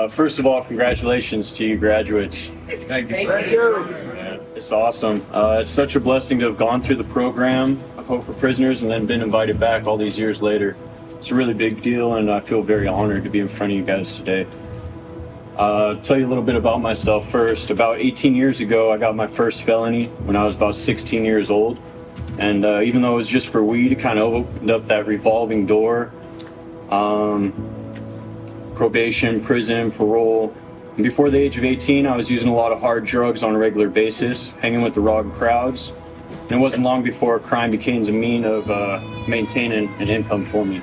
First of all, congratulations to you graduates. Thank you. Thank you. Yeah, it's awesome. It's such a blessing to have gone through the program of Hope for Prisoners and then been invited back all these years later. It's a really big deal, and I feel very honored to be in front of you guys today. Tell you a little bit about myself first. About 18 years ago, I got my first felony when I was about 16 years old. And even though it was just for weed, it kind of opened up that revolving door. Probation, prison, parole. And before the age of 18, I was using a lot of hard drugs on a regular basis, hanging with the wrong crowds. And it wasn't long before crime became a means of maintaining an income for me.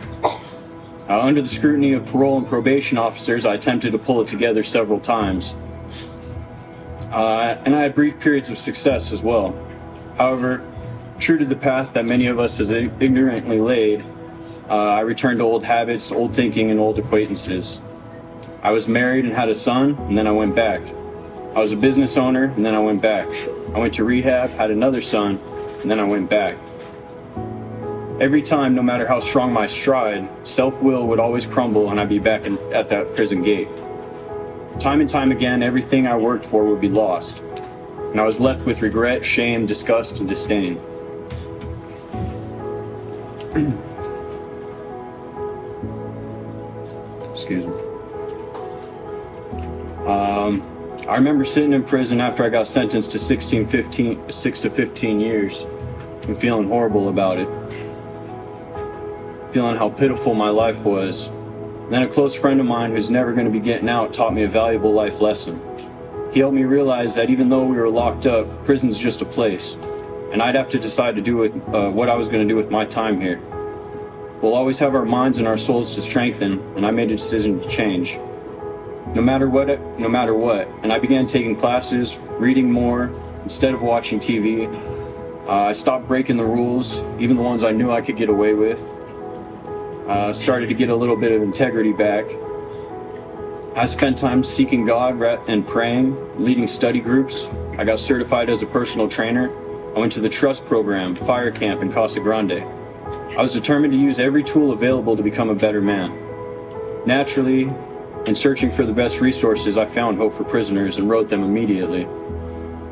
Under the scrutiny of parole and probation officers, I attempted to pull it together several times. And I had brief periods of success as well. However, true to the path that many of us has ignorantly laid, I returned to old habits, old thinking, and old acquaintances. I was married and had a son, and then I went back. I was a business owner, and then I went back. I went to rehab, had another son, and then I went back. Every time, no matter how strong my stride, self-will would always crumble and I'd be back at that prison gate. Time and time again, everything I worked for would be lost, and I was left with regret, shame, disgust, and disdain. Excuse me. I remember sitting in prison after I got sentenced to 6 to 15 years and feeling horrible about it. Feeling how pitiful my life was. And then a close friend of mine who's never going to be getting out taught me a valuable life lesson. He helped me realize that even though we were locked up, prison's just a place, and I'd have to decide to do what I was going to do with my time here. We'll always have our minds and our souls to strengthen, and I made a decision to change. No matter what, and I began taking classes, reading more, instead of watching TV. I stopped breaking the rules, even the ones I knew I could get away with. Started to get a little bit of integrity back. I spent time seeking God and praying, leading study groups. I got certified as a personal trainer. I went to the Trust program, fire camp in Casa Grande. I was determined to use every tool available to become a better man. Naturally, in searching for the best resources, I found Hope for Prisoners and wrote them immediately.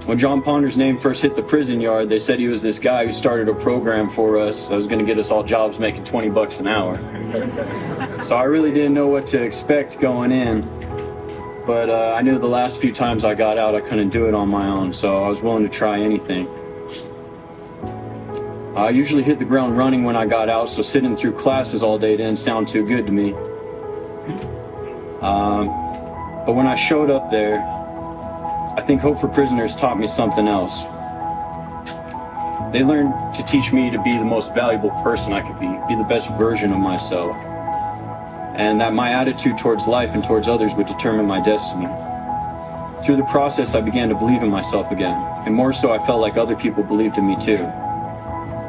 When John Ponder's name first hit the prison yard, they said he was this guy who started a program for us that was going to get us all jobs making $20 an hour. So I really didn't know what to expect going in, but I knew the last few times I got out I couldn't do it on my own, so I was willing to try anything. I usually hit the ground running when I got out, so sitting through classes all day didn't sound too good to me. But when I showed up there, I think Hope for Prisoners taught me something else. They learned to teach me to be the most valuable person I could be the best version of myself, and that my attitude towards life and towards others would determine my destiny. Through the process, I began to believe in myself again, and more so I felt like other people believed in me too.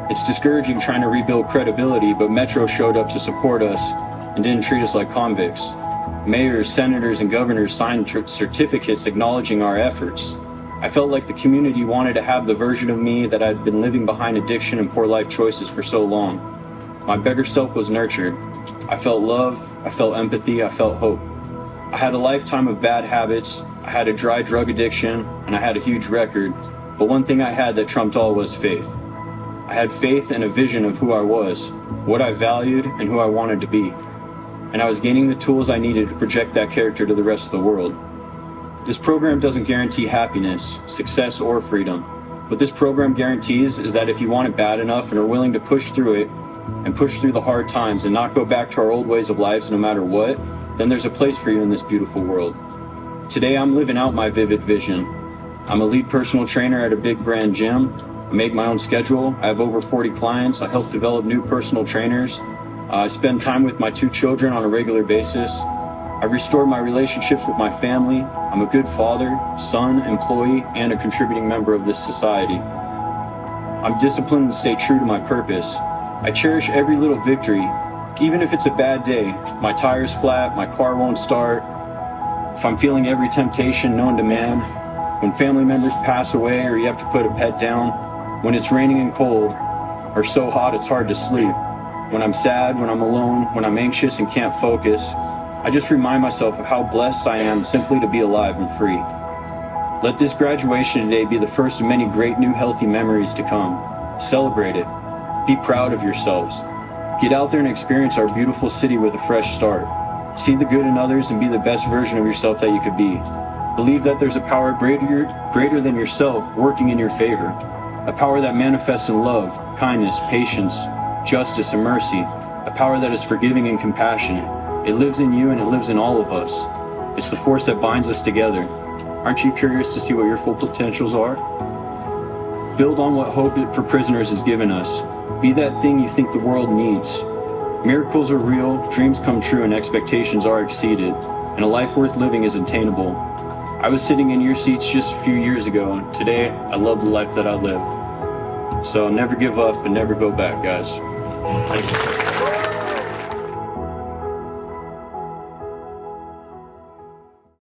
It's discouraging trying to rebuild credibility, but Metro showed up to support us and didn't treat us like convicts. Mayors, senators, and governors signed certificates acknowledging our efforts. I felt like the community wanted to have the version of me that I'd been living behind addiction and poor life choices for so long. My better self was nurtured. I felt love, I felt empathy, I felt hope. I had a lifetime of bad habits, I had a dry drug addiction, and I had a huge record, but one thing I had that trumped all was faith. I had faith and a vision of who I was, what I valued, and who I wanted to be. And I was gaining the tools I needed to project that character to the rest of the world. This program doesn't guarantee happiness, success, or freedom. What this program guarantees is that if you want it bad enough and are willing to push through it, and push through the hard times and not go back to our old ways of lives no matter what, then there's a place for you in this beautiful world. Today I'm living out my vivid vision. I'm a lead personal trainer at a big brand gym. I make my own schedule. I have over 40 clients. I help develop new personal trainers. I spend time with my 2 children on a regular basis. I've restored my relationships with my family. I'm a good father, son, employee, and a contributing member of this society. I'm disciplined and stay true to my purpose. I cherish every little victory, even if it's a bad day. My tire's flat, my car won't start. If I'm feeling every temptation known to man, when family members pass away or you have to put a pet down, when it's raining and cold, or so hot it's hard to sleep, when I'm sad, when I'm alone, when I'm anxious and can't focus, I just remind myself of how blessed I am simply to be alive and free. Let this graduation today be the first of many great new healthy memories to come. Celebrate it. Be proud of yourselves. Get out there and experience our beautiful city with a fresh start. See the good in others and be the best version of yourself that you could be. Believe that there's a power greater than yourself working in your favor. A power that manifests in love, kindness, patience, justice, and mercy. A power that is forgiving and compassionate. It lives in you and it lives in all of us. It's the force that binds us together. Aren't you curious to see what your full potentials are? Build on what Hope for Prisoners has given us. Be that thing you think the world needs. Miracles are real, dreams come true, and expectations are exceeded, and a life worth living is attainable. I was sitting in your seats just a few years ago, and today I love the life that I live. So never give up and never go back, guys. Thank you.